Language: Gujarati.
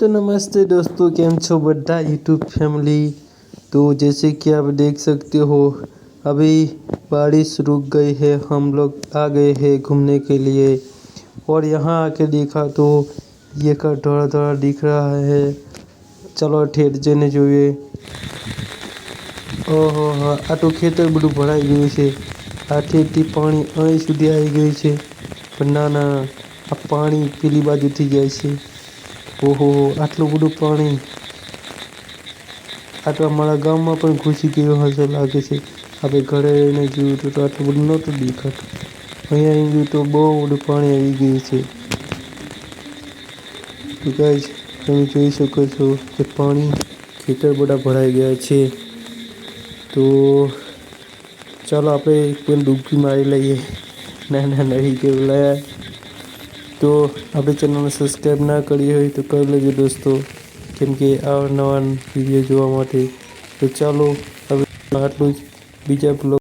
तो नमस्ते दोस्तों, केम छो बड्डा यूट्यूब फैमिली। तो जैसे कि आप देख सकते हो, अभी बारिश रुक गई है, हम लोग आ गए हैं घूमने के लिए। और यहाँ आके देखा तो ये का थोड़ा थोड़ा दिख रहा है। चलो ठेठ जने જોઈએ। ઓહો હા, આ તો ખેતર બધું ભરાઈ ગયું છે। આ ઠેઠથી પાણી અહીં સુધી આવી ગયું છે, પણ ના ના, આ પાણી પેલી બાજુથી જાય છે। ઓહો, આટલું બધું પાણી આ તો અમારા ગામમાં પણ ઘૂસી ગયું હશે લાગે છે। આપણે ઘરે રહીને જોયું તો આટલું બધું નહોતું દેખાતું, અહીંયા આવી ગયું તો બહુ બધું પાણી આવી ગયું છે। તો ગાઈઝ, તમે જોઈ શકો છો કે પાણી ખેતર બધા ભરાઈ ગયા છે। તો ચાલો આપણે એક પણ ડૂબકી મારી લઈએ। ના ના નહીં કેવું લાયા। તો આપણે ચેનલને સબસ્ક્રાઈબ ના કરી હોય તો કરી લેજો દોસ્તો, કેમ કે અવનવા વિડીયો જોવા માટે। તો ચાલો હવે આટલું જ, બીજા બ્લોગ